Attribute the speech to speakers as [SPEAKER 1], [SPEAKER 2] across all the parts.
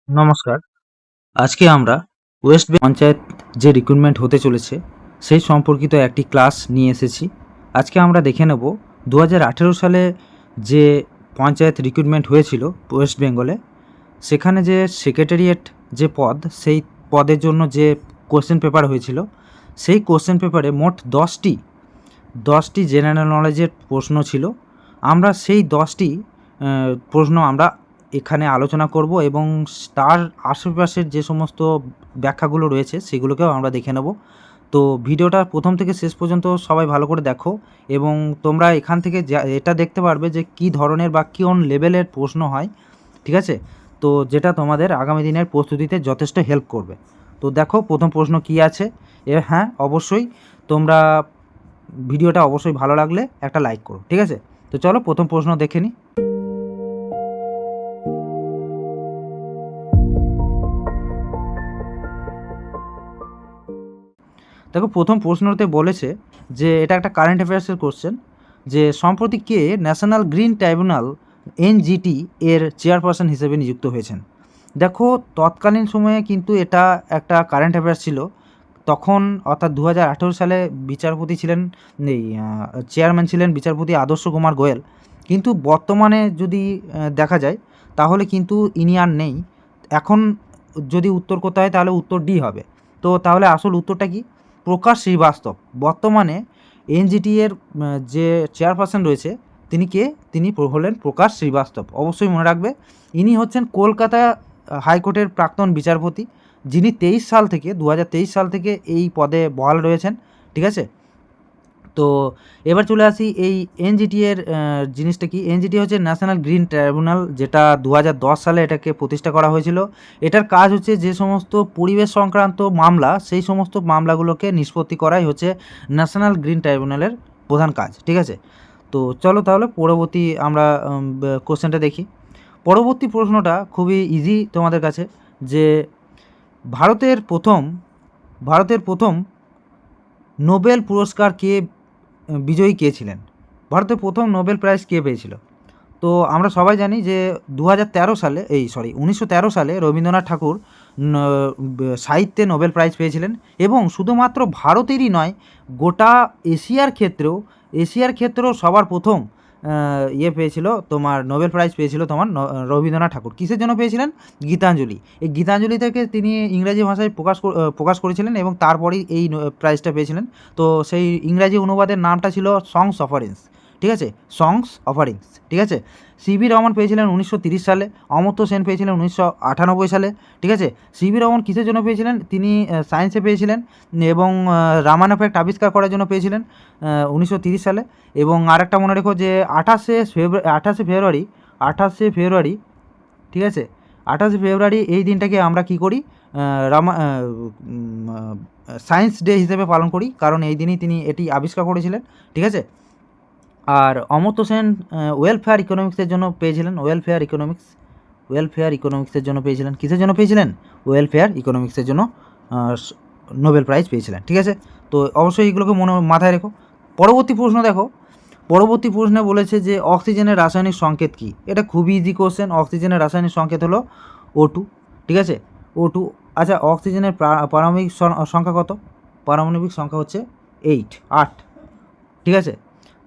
[SPEAKER 1] নমস্কার। আজকে আমরা ওয়েস্ট পঞ্চায়েত যে রিক্রুটমেন্ট হতে চলেছে সেই সম্পর্কিত একটি ক্লাস নিয়ে এসেছি। আজকে আমরা দেখে নেব 2018 সালে যে পঞ্চায়েত রিক্রুটমেন্ট হয়েছিল ওয়েস্ট বেঙ্গলে, সেখানে যে সেক্রেটারিয়েট যে পদ, সেই পদের জন্য যে কোশ্চেন পেপার হয়েছিল, সেই কোশ্চেন পেপারে মোট 10টি জেনারেল নলেজের প্রশ্ন ছিল। আমরা সেই 10টি প্রশ্ন আমরা এখানে আলোচনা করব এবং তার আশেপাশের যে সমস্ত ব্যাখ্যাগুলো রয়েছে সেগুলোকেও আমরা দেখে নেব। তো ভিডিওটা প্রথম থেকে শেষ পর্যন্ত সবাই ভালো করে দেখো এবং তোমরা এখান থেকে এটা দেখতে পারবে যে কী ধরনের বা কোন লেভেলের প্রশ্ন হয়, ঠিক আছে? তো যেটা তোমাদের আগামী দিনের প্রস্তুতিতে যথেষ্ট হেল্প করবে। তো দেখো প্রথম প্রশ্ন কী আছে। হ্যাঁ, অবশ্যই তোমরা ভিডিওটা অবশ্যই ভালো লাগলে একটা লাইক করো, ঠিক আছে? তো চলো প্রথম প্রশ্ন দেখে নিই। দেখো প্রথম প্রশ্নতে বলেছে যে এটা একটা কারেন্ট অ্যাফেয়ার্সের কোশ্চেন, যে সম্প্রতি কে ন্যাশনাল গ্রিন ট্রাইব্যুনাল এনজিটি এর চেয়ারপারসন হিসেবে নিযুক্ত হয়েছেন। দেখো তৎকালীন সময়ে কিন্তু এটা একটা কারেন্ট অ্যাফেয়ার্স ছিল। তখন অর্থাৎ 2018 সালে বিচারপতি ছিলেন, এই চেয়ারম্যান ছিলেন বিচারপতি আদর্শ কুমার গোয়েল। কিন্তু বর্তমানে যদি দেখা যায় তাহলে কিন্তু ইনি আর নেই। এখন যদি উত্তর করতে হয় তাহলে উত্তর ডি হবে। তো তাহলে আসল উত্তরটা কি? প্রকাশ শ্রীবাস্তব। বর্তমানে এনজিটি এর যে চেয়ারপারসন রয়েছে তিনি কে? তিনি হলেন প্রকাশ শ্রীবাস্তব। অবশ্যই মনে রাখবে, ইনি হচ্ছেন কলকাতা হাইকোর্টের প্রাক্তন বিচারপতি, যিনি 2023 সাল থেকে এই পদে বহাল রয়েছেন, ঠিক আছে? তো এবার চলে আসি এই এনজিটি এর জিনিসটা কি। এনজিটি হচ্ছে ন্যাশনাল গ্রিন ট্রাইব্যুনাল, যেটা 2010 সালে এটাকে প্রতিষ্ঠা করা হয়েছিল। এটার কাজ হচ্ছে যে সমস্ত পরিবেশ সংক্রান্ত মামলা, সেই সমস্ত মামলাগুলোকে নিষ্পত্তি করাই হচ্ছে ন্যাশনাল গ্রিন ট্রাইব্যুনালের প্রধান কাজ, ঠিক আছে? তো চলো তাহলে পরবর্তী আমরা কোশ্চেনটা দেখি। পরবর্তী প্রশ্নটা খুবই ইজি তোমাদের কাছে, যে ভারতের প্রথম নোবেল পুরস্কার কে বিজয়ী কে ছিলেন? ভারতের প্রথম নোবেল প্রাইজ কে পেয়েছিল? তো আমরা সবাই জানি যে 1913 সালে রবীন্দ্রনাথ ঠাকুর সাহিত্যে নোবেল প্রাইজ পেয়েছিলেন। এবং শুধুমাত্র ভারতেরই নয়, গোটা এশিয়ার ক্ষেত্রেও সবার প্রথম পেয়েছিল তোমার নোবেল প্রাইজ পেয়েছিল তোমার রবীন্দ্রনাথ ঠাকুর। কিসের জন্য পেয়েছিলেন? গীতাঞ্জলি। এই গীতাঞ্জলি থেকে তিনি ইংরাজি ভাষায় প্রকাশ করেছিলেন এবং তারপরেই এই প্রাইজটা পেয়েছিলেন। তো সেই ইংরাজি অনুবাদের নামটা ছিল সংস অফারিংস, ঠিক আছে? সংস অফারিংস, ঠিক আছে? সিভি রমন পেয়েছিলেন 1930 সালে, অমর্ত্য সেন পেয়েছিলেন 1998 সালে, ঠিক আছে? সিভি রমন কিসের জন্য পেয়েছিলেন? তিনি সায়েন্সে পেয়েছিলেন এবং রামান এফেক্ট আবিষ্কার করার জন্য পেয়েছিলেন 1930 সালে। এবং আরেকটা মনে রেখো যে 28শে ফেব্রুয়ারি, ঠিক আছে? 28শে ফেব্রুয়ারি এই দিনটাকে আমরা কী করি? সায়েন্স ডে হিসেবে পালন করি, কারণ এই দিনই তিনি এটি আবিষ্কার করেছিলেন, ঠিক আছে? আর অমর্ত্য সেন ওয়েলফেয়ার ইকোনমিক্সের জন্য পেয়েছিলেন। ওয়েলফেয়ার ইকোনমিক্সের জন্য পেয়েছিলেন। কিসের জন্য পেয়েছিলেন? ওয়েলফেয়ার ইকোনমিক্সের জন্য নোবেল প্রাইজ পেয়েছিলেন, ঠিক আছে? তো অবশ্যই এগুলোকে মাথায় রেখো। পরবর্তী প্রশ্ন দেখো। পরবর্তী প্রশ্নে বলেছে যে অক্সিজেনের রাসায়নিক সংকেত কী? এটা খুবই ইজি কোশ্চেন। অক্সিজেনের রাসায়নিক সংকেত হলো O2, ঠিক আছে? O2। আচ্ছা, অক্সিজেনের পারমাণবিক সংখ্যা কত? পারমাণবিক সংখ্যা হচ্ছে 8, ঠিক আছে?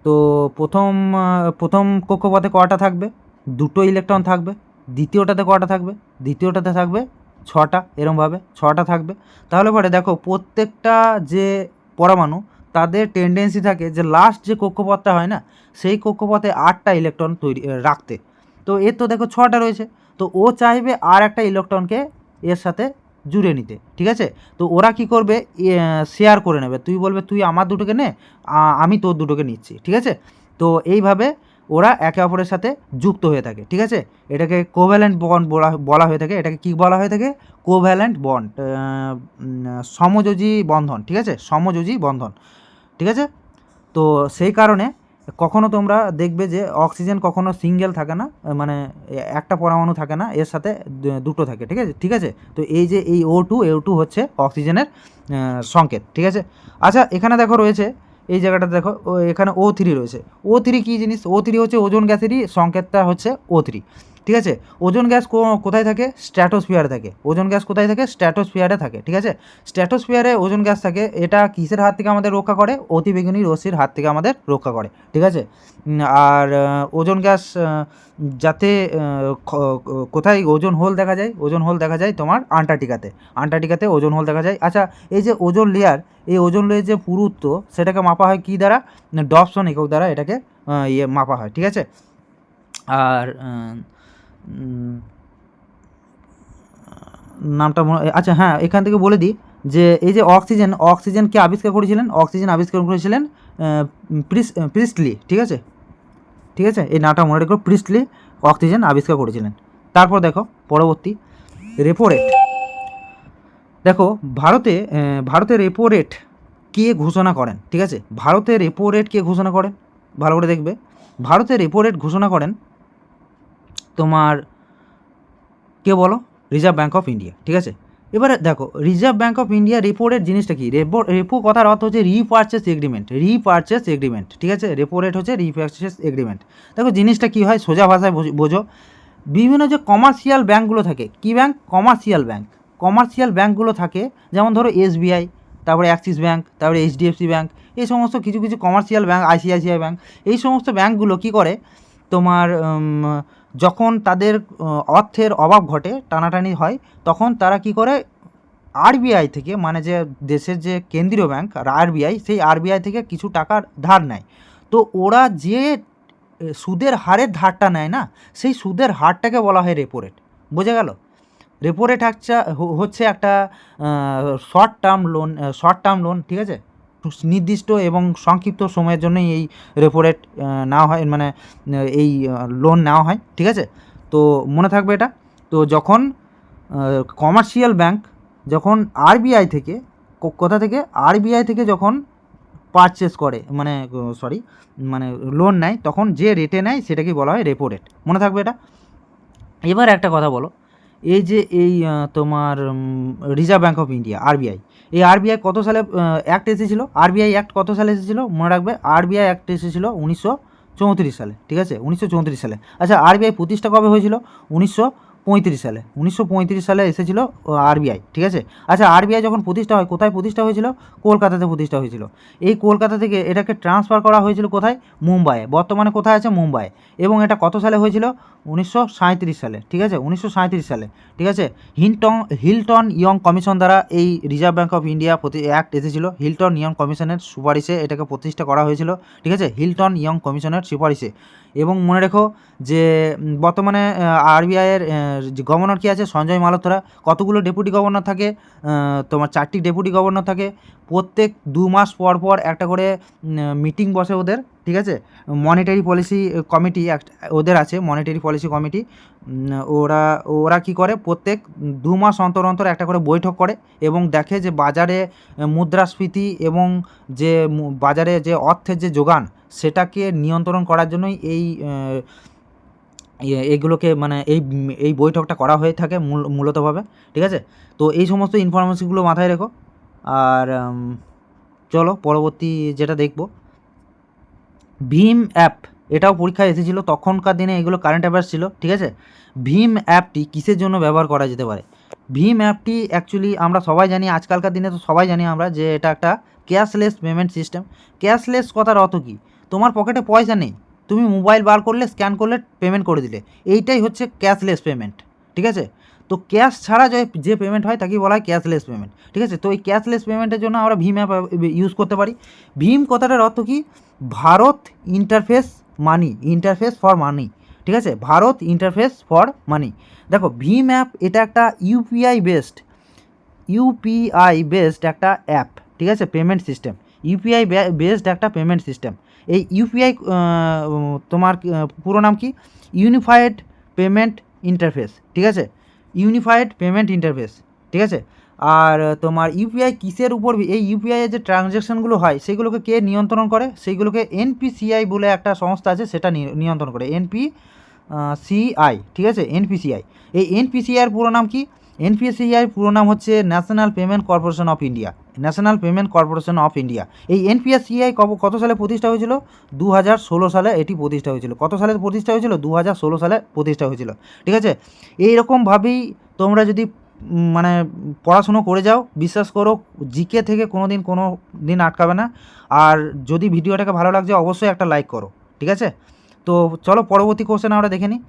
[SPEAKER 1] তো প্রথম কক্ষপথে কটা থাকবে? 2টো ইলেকট্রন থাকবে। দ্বিতীয়টাতে কটা থাকবে? দ্বিতীয়টাতে থাকবে 6টা, এরমভাবে 6টা থাকবে। তাহলে পরে দেখো প্রত্যেকটা যে পরমাণু, তাদের টেন্ডেন্সি থাকে যে লাস্ট যে কক্ষপথটা হয় না, সেই কক্ষপথে 8টা ইলেকট্রন রাখতে। তো এর তো দেখো 6টা রয়েছে, তো ও চাইবে আর একটা ইলেকট্রনকে এর সাথে জুড়ে নিতে, ঠিক আছে? তো ওরা কি করবে? শেয়ার করে নেবে। তুই বলবে তুই আমার দুটোকে নে, আমি তোর দুটোকে নিচ্ছি, ঠিক আছে? তো এইভাবে ওরা একে অপরের সাথে যুক্ত হয়ে থাকে, ঠিক আছে? এটাকে কোভ্যালেন্ট বন্ড বলা হয়ে থাকে। এটাকে কী বলা হয়ে থাকে? কোভ্যালেন্ট বন্ড, সমযোজী বন্ধন, ঠিক আছে? সমযোজী বন্ধন, ঠিক আছে? তো সেই কারণে কখনো তোমরা দেখবে যে অক্সিজেন কখনো সিঙ্গেল থাকে না, মানে একটা পরমাণু থাকে না, এর সাথে দুটো থাকে, ঠিক আছে? তো এই যে এই O2 হচ্ছে অক্সিজেনের সংকেত, ঠিক আছে? আচ্ছা, এখানে দেখো রয়েছে, এই জায়গাটা দেখো, এখানে O3 রয়েছে। O3 কী জিনিস? O3 হচ্ছে ওজোন গ্যাসেরই সংকেতটা হচ্ছে O3। ঠিক আছে। ওজোন গ্যাস কোথায় থাকে? স্ট্র্যাটোস্ফিয়ারে থাকে। ওজোন গ্যাস কোথায় থাকে? স্ট্র্যাটোস্ফিয়ারে থাকে, ঠিক আছে। স্ট্র্যাটোস্ফিয়ারে ওজোন গ্যাস থাকে। এটা কিসের হাত থেকে আমাদের রক্ষা করে? অতিবেগুনি রশ্মির হাত থেকে আমাদের রক্ষা করে, ঠিক আছে। আর ওজোন গ্যাস যাতে কোথায় ওজোন হোল দেখা যায়? ওজোন হোল দেখা যায় তোমার আন্টার্কটিকাতে ওজোন হোল দেখা যায়। আচ্ছা, এই যে ওজোন লেয়ার, এই ওজোন লেয়ার যে পুরুত্ব সেটাকে মাপা হয় কী দ্বারা? ডবসন একক দ্বারা এটাকে মাপা হয়, ঠিক আছে। আর নামটা আচ্ছা হ্যাঁ, এখান থেকে বলে দিই যে এই যে অক্সিজেনকে আবিষ্কার করেছিলেন, অক্সিজেন আবিষ্কার করেছিলেন প্রিস্টলি, ঠিক আছে। এই নামটা মনে রেখো, প্রিস্টলি অক্সিজেন আবিষ্কার করেছিলেন। তারপর দেখো পরবর্তী রেপো রেট। দেখো ভারতের রেপো রেট কে ঘোষণা করেন? ঠিক আছে, ভারতের রেপো রেট কে ঘোষণা করেন? ভালো করে দেখবে, ভারতের রেপো রেট ঘোষণা করেন তোমার কে বলো? রিজার্ভ ব্যাঙ্ক অফ ইন্ডিয়া, ঠিক আছে। এবারে দেখো reserve bank of India repo rate জিনিসটা কি? রেপো কথার অর্থ হচ্ছে রিপারচেস এগ্রিমেন্ট, ঠিক আছে। রেপো রেট হচ্ছে রিপারচেস এগ্রিমেন্ট। দেখো জিনিসটা কি হয় সোজা ভাষায় বোঝো। বিভিন্ন যে কমার্শিয়াল ব্যাঙ্কগুলো থাকে, কি ব্যাঙ্ক? কমার্শিয়াল ব্যাঙ্কগুলো থাকে, যেমন ধরো এসবিআই, তারপরে অ্যাক্সিস ব্যাঙ্ক, তারপরে এইচডিএফসি ব্যাঙ্ক, এই সমস্ত কিছু কমার্শিয়াল ব্যাঙ্ক, আইসিআইসিআই ব্যাঙ্ক, এই সমস্ত ব্যাঙ্কগুলো কি করে তোমার যখন তাদের অর্থের অভাব ঘটে, টানাটানি হয়, তখন তারা কি করে আরবিআই থেকে, মানে যে দেশের যে কেন্দ্রীয় ব্যাঙ্ক আরবিআই, সেই আরবিআই থেকে কিছু টাকার ধার নেয়। তো ওরা যে সুদের হারের ধারটা নেয় না, সেই সুদের হারটাকে বলা হয় রেপো রেট। বোঝা গেল? রেপো রেট হচ্ছে একটা শর্ট টার্ম লোন, ঠিক আছে। নির্দিষ্ট এবং সংক্ষিপ্ত সময়ের জন্যই এই রেপো রেট নেওয়া হয়, মানে এই লোন নেওয়া হয়, ঠিক আছে। তো মনে থাকবে এটা। তো যখন কমার্শিয়াল ব্যাঙ্ক যখন আরবিআই থেকে আরবিআই থেকে যখন পারচেস করে, মানে লোন নেয়, তখন যে রেটে নেয় সেটাকে বলা হয় রেপো রেট। মনে থাকবে এটা। এবার একটা কথা বলো, এই যে তোমার reserve bank of India RBI, এই আরবিআই কত সালে অ্যাক্ট এসেছিল? আরবিআই অ্যাক্ট কত সালে এসেছিল মনে রাখবে? আরবিআই অ্যাক্ট এসেছিল 1934 সালে, ঠিক আছে, 1934 সালে। আচ্ছা, আরবিআই প্রতিষ্ঠা কবে হয়েছিল? 1935 সালে। 1935 সালে এসেছিল আরবিআই, ঠিক আছে। আচ্ছা, আরবিআই যখন প্রতিষ্ঠা হয়, কোথায় প্রতিষ্ঠা হয়েছিল? কলকাতাতে প্রতিষ্ঠা হয়েছিল। এই কলকাতা থেকে এটাকে ট্রান্সফার করা হয়েছিল কোথায়? মুম্বাইয়ে। বর্তমানে কোথায় আছে? মুম্বাই। এবং এটা কত সালে হয়েছিল? 1937 সালে, ঠিক আছে, 1937 সালে, ঠিক আছে। হিল্টন ইয়ং কমিশন দ্বারা এই reserve bank of India act এসেছিল। হিল্টন ইয়ং কমিশনের সুপারিশে এটাকে প্রতিষ্ঠা করা হয়েছিল, ঠিক আছে, হিল্টন ইয়ং কমিশনের সুপারিশে। এবং মনে রেখো যে বর্তমানে আরবিআইয়ের যে গভর্নর কী আছে? সঞ্জয় মালহোত্রা। কতগুলো ডেপুটি গভর্নর থাকে? তোমার 4টি ডেপুটি গভর্নর থাকে। প্রত্যেক 2 মাস পর পর একটা করে মিটিং বসে ওদের, ঠিক আছে। মনিটারি পলিসি কমিটি ওদের আছে, মনিটারি পলিসি কমিটি। ওরা কি করে? প্রত্যেক 2 মাস অন্তর অন্তর একটা করে বৈঠক করে এবং দেখে যে বাজারে মুদ্রাস্ফীতি এবং যে বাজারে যে অর্থের যে যোগান, সেটাকে নিয়ন্ত্রণ করার জন্যই এইগুলোকে, মানে এই বৈঠকটা করা হয়ে থাকে মূলতভাবে, ঠিক আছে। তো এই সমস্ত ইনফরমেশনগুলো মাথায় রেখো। আর চলো পরবর্তী যেটা দেখব, ভীম অ্যাপ, এটাও পরীক্ষায় এসেছিলো তখনকার দিনে, এগুলো কারেন্ট অ্যাফেয়ার্স ছিল, ঠিক আছে। ভীম অ্যাপটি কিসের জন্য ব্যবহার করা যেতে পারে? ভীম অ্যাপটি অ্যাকচুয়ালি আমরা সবাই জানি, আজকালকার দিনে তো সবাই জানি আমরা, যে এটা একটা ক্যাশলেস পেমেন্ট সিস্টেম। ক্যাশলেস কথার অর্থ কী? তোমার পকেটে পয়সা নেই, তুমি মোবাইল বার করলে, স্ক্যান করলে, পেমেন্ট করে দিলে, এইটাই হচ্ছে ক্যাশলেস পেমেন্ট, ঠিক আছে। তো ক্যাশ ছাড়া যে পেমেন্ট হয় তাকেই বলা হয় ক্যাশলেস পেমেন্ট, ঠিক আছে। তো এই ক্যাশলেস পেমেন্টের জন্য আমরা ভীম অ্যাপ ইউজ করতে পারি। ভীম কথাটার অর্থ কী? ভারত ইন্টারফেস ফর মানি, ঠিক আছে, ভারত ইন্টারফেস ফর মানি। দেখো ভীম অ্যাপ এটা একটা ইউপিআই বেসড একটা অ্যাপ, ঠিক আছে, পেমেন্ট সিস্টেম। ইউপিআই বেসড একটা পেমেন্ট সিস্টেম। এই ইউপিআই তোমার পুরো নাম কি? ইউনিফাইড পেমেন্ট ইন্টারফেস, ঠিক আছে, ইউনিফাইড পেমেন্ট ইন্টারফেস, ঠিক আছে। আর তোমার ইউপিআই কিসের উপর? এই ইউপিআইয়ের যে ট্রানজ্যাকশানগুলো হয় সেগুলোকে কে নিয়ন্ত্রণ করে? সেইগুলোকে এনপিসিআই বলে একটা সংস্থা আছে, সেটা নিয়ন্ত্রণ করে, এনপিসিআই, ঠিক আছে, এনপিসিআই। এই এনপিসিআইয়ের পুরো নাম কি? এনপিসিআইয়ের পুরো নাম হচ্ছে national payment corporation of India, national payment corporation of India. এই এনপিএসসিআই কত সালে প্রতিষ্ঠা হয়েছিল? 2016 সালে এটি প্রতিষ্ঠা হয়েছিল। কত সালে প্রতিষ্ঠা হয়েছিল? 2016 সালে প্রতিষ্ঠা হয়েছিল। ঠিক আছে, এইরকমভাবেই তোমরা যদি মানে পড়াশুনো করে যাও, বিশ্বাস করো জিকে থেকে কোনো দিন আটকাবে না। আর যদি ভিডিওটাকে ভালো লাগছে অবশ্যই একটা লাইক করো। ঠিক আছে, তো চলো পরবর্তী কোশ্চেন আমরা দেখে নিই।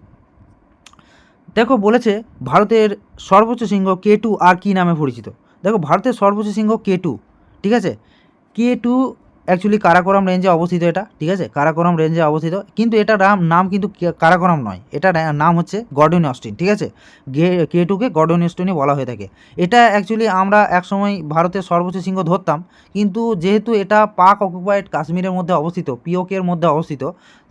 [SPEAKER 1] দেখো বলেছে ভারতের সর্বোচ্চ শৃঙ্গ K2 আর কী নামে পরিচিত? দেখো ভারতের সর্বোচ্চ শৃঙ্গ K2, ঠিক আছে। K2 অ্যাকচুয়ালি কারাকোরাম রেঞ্জে অবস্থিত এটা, ঠিক আছে, কারাকোরাম রেঞ্জে অবস্থিত, কিন্তু এটা নাম কিন্তু কারাকোরাম নয়, এটা নাম হচ্ছে গর্ডন অস্টিন। ঠিক আছে, K2কে গর্ডন অস্টিনই বলা হয়ে থাকে। এটা অ্যাকচুয়ালি আমরা একসময় ভারতের সর্বোচ্চ শৃঙ্গ ধরতাম, কিন্তু যেহেতু এটা পাক অকুপাইড কাশ্মীরের মধ্যে অবস্থিত, পিওকের মধ্যে অবস্থিত,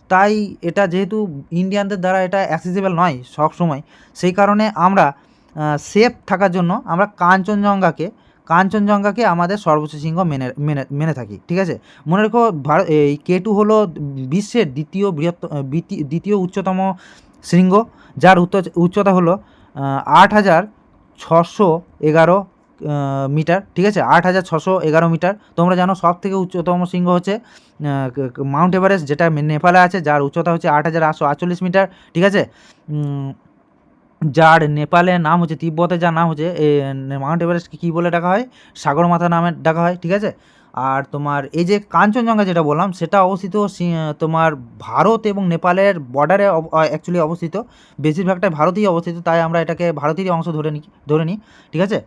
[SPEAKER 1] তাই এটা যেহেতু ইন্ডিয়ানদের দ্বারা এটা অ্যাক্সেসিবল নয় সব সময়, সেই কারণে আমরা সেফ থাকার জন্য আমরা কাঞ্চনজঙ্ঘাকে আমাদের সর্বোচ্চ শৃঙ্গ মেনে থাকি। ঠিক আছে, মনে রেখো এই K2 হলো বিশ্বের দ্বিতীয় উচ্চতম শৃঙ্গ, যার উচ্চতা হলো 8,611 মিটার। ঠিক আছে, 8,611 মিটার। তোমরা জানো সব থেকে উচ্চতম শৃঙ্গ হচ্ছে মাউন্ট এভারেস্ট, যেটা নেপালে আছে, যার উচ্চতা হচ্ছে 8,848 মিটার। ঠিক আছে, যার নেপালের নাম হচ্ছে, তিব্বতের যার নাম হচ্ছে মাউন্ট এভারেস্টকে কী বলে ডাকা হয়? সাগরমাথা নামে ডাকা হয়। ঠিক আছে, আর তোমার এই যে কাঞ্চনজঙ্ঘা যেটা বললাম, সেটা অবস্থিত তোমার ভারত এবং নেপালের বর্ডারে অ্যাকচুয়ালি অবস্থিত, বেশিরভাগটাই ভারতেই অবস্থিত, তাই আমরা এটাকে ভারতেরই অংশ ধরে নিই। ঠিক আছে,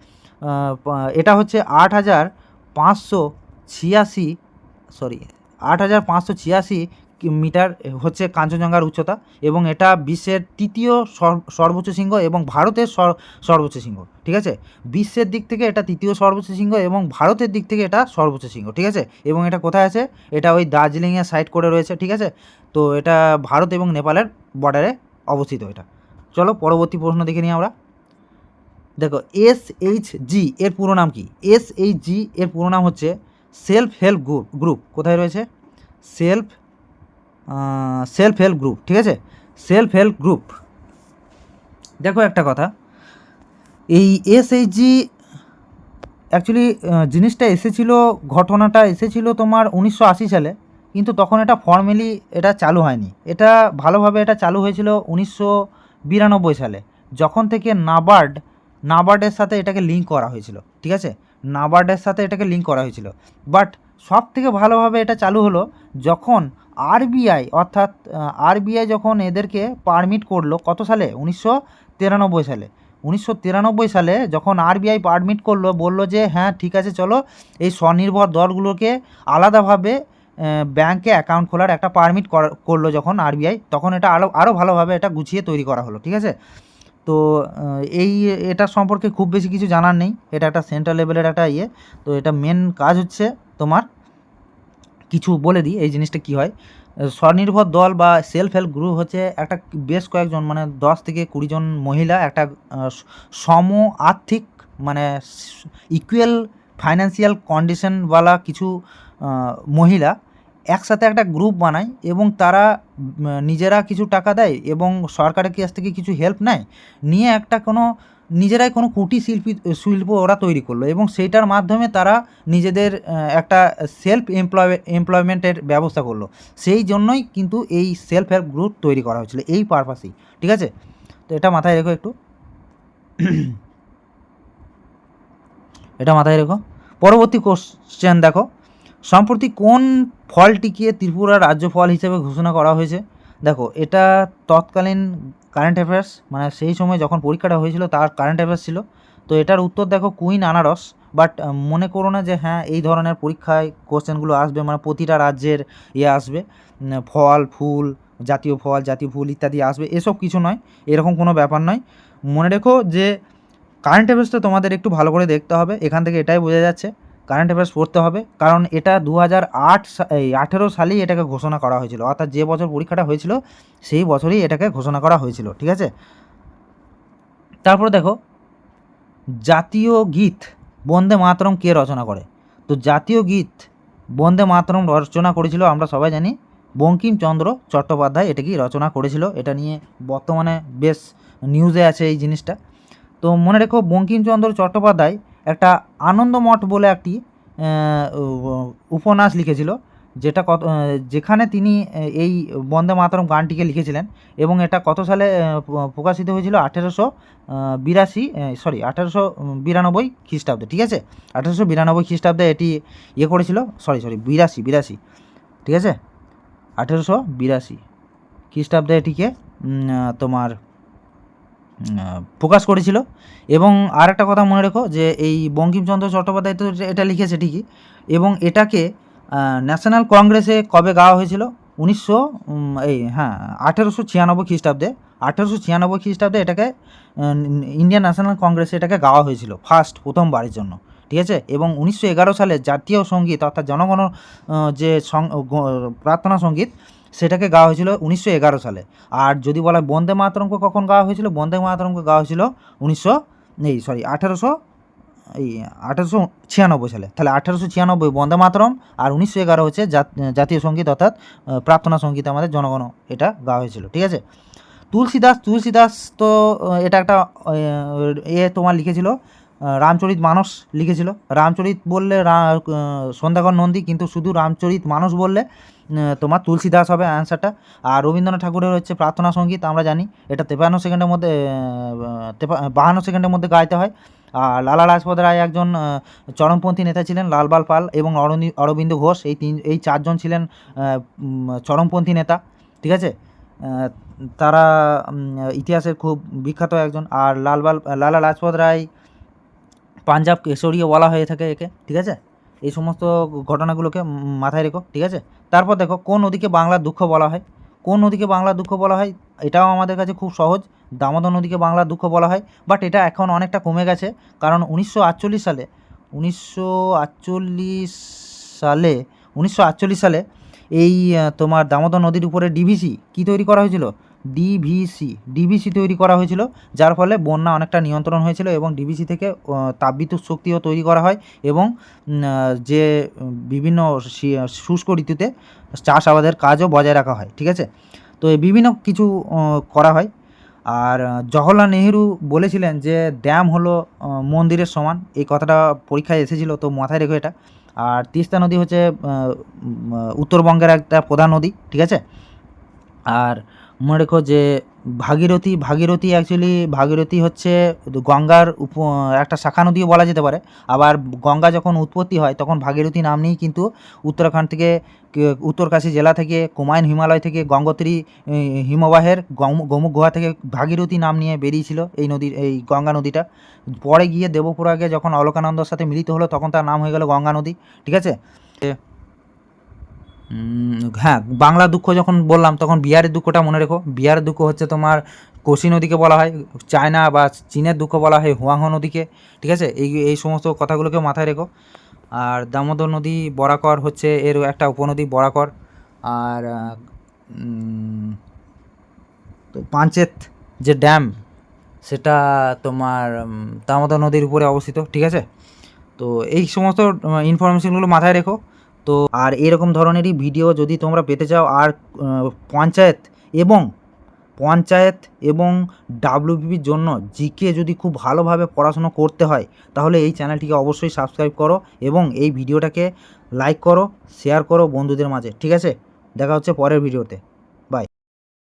[SPEAKER 1] এটা হচ্ছে 8,586 মিটার হচ্ছে কাঞ্চনজঙ্ঘার উচ্চতা, এবং এটা বিশ্বের তৃতীয় সর্বোচ্চ শৃঙ্গ এবং ভারতের সর্বোচ্চ শৃঙ্গ। ঠিক আছে, বিশ্বের দিক থেকে এটা তৃতীয় সর্বোচ্চ শৃঙ্গ এবং ভারতের দিক থেকে এটা সর্বোচ্চ শৃঙ্গ। ঠিক আছে, এবং এটা কোথায় আছে? এটা ওই দার্জিলিংয়ের সাইড করে রয়েছে। ঠিক আছে, তো এটা ভারত এবং নেপালের বর্ডারে অবস্থিত এটা। চলো পরবর্তী প্রশ্ন দেখে নিই আমরা। দেখো SHG এর পুরো নাম কি? SHG এর পুরো নাম হচ্ছে সেলফ হেল্প গ্রুপ। কোথায় রয়েছে? Self help group. ঠিক আছে, সেলফ হেল্প গ্রুপ। দেখো একটা কথা, এই SHG অ্যাকচুয়ালি জিনিসটা ঘটনাটা এসেছিল তোমার 1980 সালে, কিন্তু তখন এটা ফর্মালি এটা চালু হয়নি। এটা ভালোভাবে এটা চালু হয়েছিল 1992 সালে, যখন থেকে নাবার্ডের সাথে এটাকে লিঙ্ক করা হয়েছিল। ঠিক আছে, নাবার্ডের সাথে এটাকে লিঙ্ক করা হয়েছিল, বাট সব থেকে ভালোভাবে এটা চালু হলো যখন আরবিআই, অর্থাৎ আরবিআই যখন এদেরকে পারমিট করলো কত সালে? 1993 সালে। 1993 সালে যখন আরবিআই পারমিট করলো, বললো যে হ্যাঁ ঠিক আছে চলো এই স্বনির্ভর দলগুলোকে আলাদাভাবে ব্যাংকে অ্যাকাউন্ট খোলার একটা পারমিট করলো যখন আরবিআই, তখন এটা আরও ভালোভাবে এটা গুছিয়ে তৈরি করা হলো। ঠিক আছে, তো এটা সম্পর্কে খুব বেশি কিছু জানার নেই, এটা একটা সেন্ট্রাল লেভেলের একটা তো এটা মেন কাজ হচ্ছে তোমার, কিছু বলে দিই এই জিনিসটা কি হয়। স্বনির্ভর দল বা সেলফ হেল্প গ্রুপ হচ্ছে একটা বেশ কয়েকজন, মানে 10 থেকে 20 জন মহিলা, একটা সম আর্থিক মানে ইকুয়াল ফাইন্যান্সিয়াল কন্ডিশনওয়ালা কিছু মহিলা একসাথে একটা গ্রুপ বানায়, এবং তারা নিজেরা কিছু টাকা দেয় এবং সরকারের কাছ থেকে কিছু হেল্প নেয়, নিয়ে একটা নিজেরাই কোনো কুটির শিল্প ওরা তৈরি করলো, এবং সেইটার মাধ্যমে তারা নিজেদের একটা সেলফ এমপ্লয়মেন্টের ব্যবস্থা করলো। সেই জন্যই কিন্তু এই সেলফ হেল্প গ্রুপ তৈরি করা হয়েছিল, এই পারপাসেই। ঠিক আছে, তো এটা মাথায় রেখো একটু, এটা মাথায় রেখো। পরবর্তী কোশ্চেন দেখো, সম্প্রতি কোন ফলটিকে ত্রিপুরা রাজ্য ফল হিসেবে ঘোষণা করা হয়েছে? দেখো এটা তৎকালীন কারেন্ট অ্যাফেয়ার্স, মানে সেই সময় যখন পরীক্ষাটা হয়েছিল তার কারেন্ট অ্যাফেয়ার্স ছিল। তো এটার উত্তর দেখো কুইন আনারস। বাট মনে করো না যে হ্যাঁ এই ধরনের পরীক্ষায় কোশ্চেনগুলো আসবে, মানে প্রতিটা রাজ্যের আসবে, ফল ফুল জাতীয় ফল জাতীয় ফুল ইত্যাদি আসবে, এসব কিছু নয়, এরকম কোনো ব্যাপার নয়। মনে রেখো যে কারেন্ট অ্যাফেয়ার্সটা তোমাদের একটু ভালো করে দেখতে হবে, এখান থেকে এটাই বোঝা যাচ্ছে কারেন্ট অ্যাফেয়ার্স পড়তে হবে, কারণ এটা 2018 সালেই এটাকে ঘোষণা করা হয়েছিল, অর্থাৎ যে বছর পরীক্ষাটা হয়েছিল সেই বছরই এটাকে ঘোষণা করা হয়েছিল। ঠিক আছে, তারপরে দেখো জাতীয় গীত বন্দে মাতরম কে রচনা করে? তো জাতীয় গীত বন্দে মাতরম রচনা করেছিল আমরা সবাই জানি বঙ্কিমচন্দ্র চট্টোপাধ্যায় এটাকেই রচনা করেছিল। এটা নিয়ে বর্তমানে বেশ নিউজে আছে এই জিনিসটা। তো মনে রেখো বঙ্কিমচন্দ্র চট্টোপাধ্যায় একটা আনন্দমঠ বলে একটি উপন্যাস লিখেছিল, যেখানে তিনি এই বন্দে মাতরম গানটিকে লিখেছিলেন, এবং এটা কত সালে প্রকাশিত হয়েছিল? 1892 খ্রিস্টাব্দে, ঠিক আছে? 1892 খ্রিস্টাব্দে এটি করেছিল, বিরাশি, ঠিক আছে? 1882 খ্রিস্টাব্দে এটিকে তোমার প্রকাশ করেছিল। এবং আর একটা কথা মনে রেখো যে এই বঙ্কিমচন্দ্র চট্টোপাধ্যায় তো এটা লিখেছে ঠিকই, এবং এটাকে ন্যাশনাল কংগ্রেসে কবে গাওয়া হয়েছিল? 1896 খ্রিস্টাব্দে। 1896 খ্রিস্টাব্দে এটাকে ইন্ডিয়ান ন্যাশনাল কংগ্রেসে এটাকে গাওয়া হয়েছিল প্রথমবারের জন্য, ঠিক আছে? এবং 1911 সালে জাতীয় সঙ্গীত অর্থাৎ জনগণ যে প্রার্থনা সঙ্গীত, সেটাকে গাওয়া হয়েছিল 1911 সালে। আর যদি বলা হয় বন্দে মাতরমকে কখন গাওয়া হয়েছিল? বন্দে মাতরমকে গাওয়া হয়েছিল 1896 সালে। তাহলে 1896 বন্দে মাতরম, আর 1911 হচ্ছে জাতীয় সঙ্গীত অর্থাৎ প্রার্থনা সঙ্গীত আমাদের জনগণ, এটা গাওয়া হয়েছিল, ঠিক আছে? তুলসীদাস তো এটা একটা তোমার লিখেছিল, রামচরিত মানস লিখেছিল। রামচরিত বললে সন্ধ্যাকর নন্দী, কিন্তু শুধু রামচরিত মানস বললে তোমার তুলসীদাস হবে অ্যান্সারটা। আর রবীন্দ্রনাথ ঠাকুরের হচ্ছে প্রার্থনা সঙ্গীত, আমরা জানি এটা 52 সেকেন্ডের মধ্যে গাইতে হয়। আর লালা লাজপত রায় একজন চরমপন্থী নেতা ছিলেন, লালবাল পাল এবং অরবিন্দ ঘোষ, এই চারজন ছিলেন চরমপন্থী নেতা, ঠিক আছে? তারা ইতিহাসের খুব বিখ্যাত একজন। আর লালা লাজপত রায় পাঞ্জাব কেশরীও বলা হয়ে থাকে একে, ঠিক আছে? এই সমস্ত ঘটনাগুলোকে মাথায় রেখো, ঠিক আছে? তারপর দেখো কোন নদীকে বাংলার দুঃখ বলা হয়? কোন নদীকে বাংলার দুঃখ বলা হয়? এটাও আমাদের কাছে খুব সহজ, দামোদর নদীকে বাংলার দুঃখ বলা হয়। বাট এটা এখন অনেকটা কমে গেছে, কারণ 1948 সালে এই তোমার দামোদর নদীর উপরে ডিভিসি কি তৈরি করা হয়েছিল? ডিভিসি তৈরি করা হয়েছিল, যার ফলে বন্যা অনেকটা নিয়ন্ত্রণ হয়েছিল, এবং ডিভিসি থেকে তাপবিদ্যুৎ শক্তিও তৈরি করা হয়, এবং যে বিভিন্ন শুষ্ক ঋতুতে চাষাবাদের কাজও বজায় রাখা হয়, ঠিক আছে? তো এই বিভিন্ন কিছু করা হয়। আর জওহরলাল নেহেরু বলেছিলেন যে ড্যাম হলো মন্দিরের সমান, এই কথাটা পরীক্ষায় এসেছিল, তো মাথায় রেখো এটা। আর তিস্তা নদী হচ্ছে উত্তরবঙ্গের একটা প্রধান নদী, ঠিক আছে? আর মনে রেখো যে ভাগীরথী হচ্ছে গঙ্গার একটা শাখা নদীও বলা যেতে পারে। আবার গঙ্গা যখন উৎপত্তি হয় তখন ভাগীরথী নাম নিয়েই কিন্তু উত্তরাখণ্ড থেকে, উত্তরকাশী জেলা থেকে, কুমায়ুন হিমালয় থেকে, গঙ্গোত্রী হিমবাহের গোমুখ গুহা থেকে ভাগীরথী নাম নিয়ে বেরিয়েছিল এই গঙ্গা নদীটা। পরে গিয়ে দেবপ্রয়াগে যখন অলকানন্দার সাথে মিলিত হলো, তখন তার নাম হয়ে গেল গঙ্গা নদী, ঠিক আছে? হ্যাঁ, বাংলা দুঃখ যখন বললাম তখন বিহারের দুঃখটা মনে রেখো। বিহারের দুঃখ হচ্ছে তোমার কোশি নদীকে বলা হয়, চায়না বা চীনের দুঃখ বলা হয় হুয়াংহো নদীকে, ঠিক আছে? এই সমস্ত কথাগুলোকে মাথায় রেখো। আর দামোদর নদী বরাকর হচ্ছে এর একটা উপনদী, বরাকর। আর তো পাঞ্চেত যে ড্যাম, সেটা তোমার দামোদর নদীর উপরে অবস্থিত, ঠিক আছে? তো এই সমস্ত ইনফরমেশনগুলো মাথায় রেখো। তো আর এরকম ধরনেরই ভিডিও যদি তোমরা পেতে চাও, আর পঞ্চায়েত এবং ডাব্লিউবিপির জন্য জিকে যদি খুব ভালোভাবে পড়াশুনো করতে হয়, তাহলে এই চ্যানেলটিকে অবশ্যই সাবস্ক্রাইব করো, এবং এই ভিডিওটাকে লাইক করো, শেয়ার করো বন্ধুদের মাঝে, ঠিক আছে? দেখা হচ্ছে পরের ভিডিওতে।